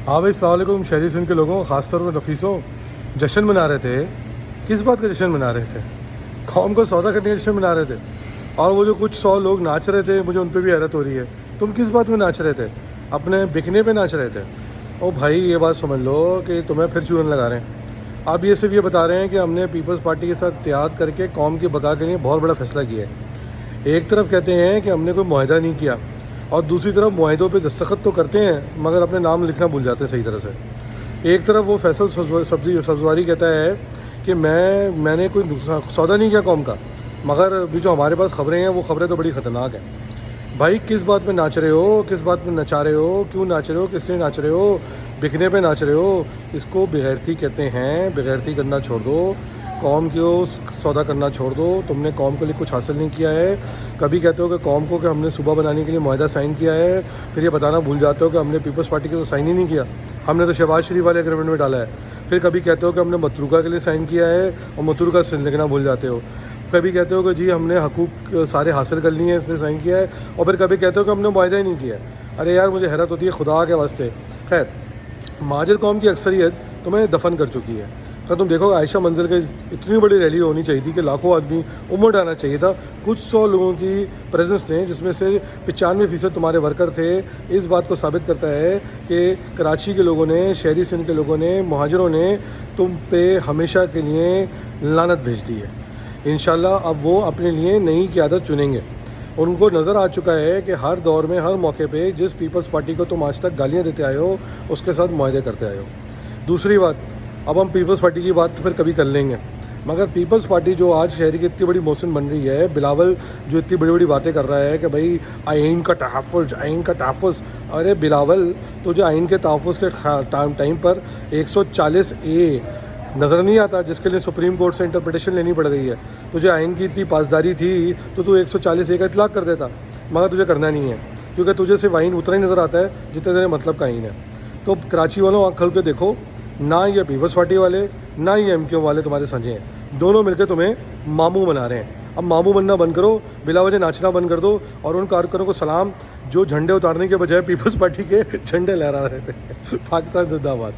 हाँ भाई, अस्सलाम वालेकुम। शहरी सिंध के लोगों, ख़ास तौर पर नफीसों, जश्न मना रहे थे। किस बात का जश्न मना रहे थे? कौम को सौदा करने का जश्न मना रहे थे। और वो जो कुछ 100 लोग नाच रहे थे, मुझे उन पर भी हैरत हो रही है। तुम किस बात में नाच रहे थे? अपने बिकने पे नाच रहे थे? ओ भाई, ये बात समझ लो कि तुम्हें फिर चूरन लगा रहे हैं। आप ये सिर्फ ये बता रहे हैं कि हमने पीपल्स पार्टी के साथ इत्तेहाद करके कौम की बका के लिए बहुत बड़ा फैसला किया है। एक तरफ कहते हैं कि हमने कोई मुआहदा नहीं किया, और दूसरी तरफ मुआहदों पे दस्तखत तो करते हैं मगर अपने नाम लिखना भूल जाते हैं सही तरह से। एक तरफ वो फैसल सब्जवारी कहता है कि मैंने कोई सौदा नहीं किया कौम का, मगर अभी जो हमारे पास खबरें हैं वो खबरें तो बड़ी ख़तरनाक हैं। भाई, किस बात पे नाच रहे हो? किस बात पे नचा रहे हो? क्यों नाच रहे हो? किस लिए नाच रहे हो? बिकने पे नाच रहे हो? इसको बेगैरती कहते हैं। बेगैरती करना छोड़ दो, कौम को सौदा करना छोड़ दो। तुमने कौम के लिए कुछ हासिल नहीं किया है। कभी कहते हो कि कौम को कि हमने सुबह बनाने के लिए मुआहदा साइन किया है, फिर ये बताना भूल जाते हो कि हमने पीपल्स पार्टी के तो साइन ही नहीं किया, हमने तो शहबाज शरीफ वाले एग्रीमेंट में डाला है। फिर कभी कहते हो कि हमने मतरूका के लिए साइन किया है और मतरूका से लिखना भूल जाते हो। कभी कहते हो कि जी हमने हकूक़ सारे हासिल कर लिए हैं इसलिए साइन किया है, और फिर कभी कहते हो कि हमने मुआहदा ही नहीं किया है। अरे यार, मुझे हैरत होती है खुदा के वास्ते। खैर, महाजर कौम की अक्सरियत तुम्हें दफन कर चुकी है। तो तुम देखो, आयशा मंजिल के इतनी बड़ी रैली होनी चाहिए थी कि लाखों आदमी उमड़ आना चाहिए था। कुछ 100 लोगों की प्रेजेंस ने, जिसमें से 95% तुम्हारे वर्कर थे, इस बात को साबित करता है कि कराची के लोगों ने, शहरी सिंध के लोगों ने, मुहाजिरों ने तुम पे हमेशा के लिए लानत भेज दी है। इंशाल्लाह अब वो अपने लिए नई क़यादत चुनेंगे। उनको नज़र आ चुका है कि हर दौर में, हर मौके पे जिस पीपल्स पार्टी को तुम आज तक गालियाँ देते आए हो, उसके साथ मुआहदे करते आए हो। दूसरी बात, अब हम पीपल्स पार्टी की बात तो फिर कभी कर लेंगे, मगर पीपल्स पार्टी जो आज शहरी की इतनी बड़ी मोहसिन बन रही है, बिलावल जो इतनी बड़ी बड़ी बातें कर रहा है कि भाई आइन का तहफ़्फ़ुज़, आइन का तहफ़्फ़ुज़। अरे बिलावल, तुझे आइन के तहफ़्फ़ुज़ के टाइम पर 140A नज़र नहीं आता, जिसके लिए सुप्रीम कोर्ट से इंटरप्रिटेशन लेनी पड़ गई है? तुझे आइन की इतनी पासदारी थी तो तू 140A का इतलाक़ कर देता, मगर तुझे करना नहीं है, क्योंकि तुझे सिर्फ आइन उतना ही नज़र आता है जितने तेरे मतलब का आइन है। तो कराची वालों, आँख खोल के देखो, ना ये पीपल्स पार्टी वाले ना ये MQ वाले तुम्हारे साझे हैं। दोनों मिलकर तुम्हें मामू बना रहे हैं। अब मामू बनना बंद करो, बिला वजह नाचना बंद कर दो, और उन कारकुनों को सलाम जो झंडे उतारने के बजाय पीपल्स पार्टी के झंडे लहरा रहे थे। पाकिस्तान जिंदाबाद।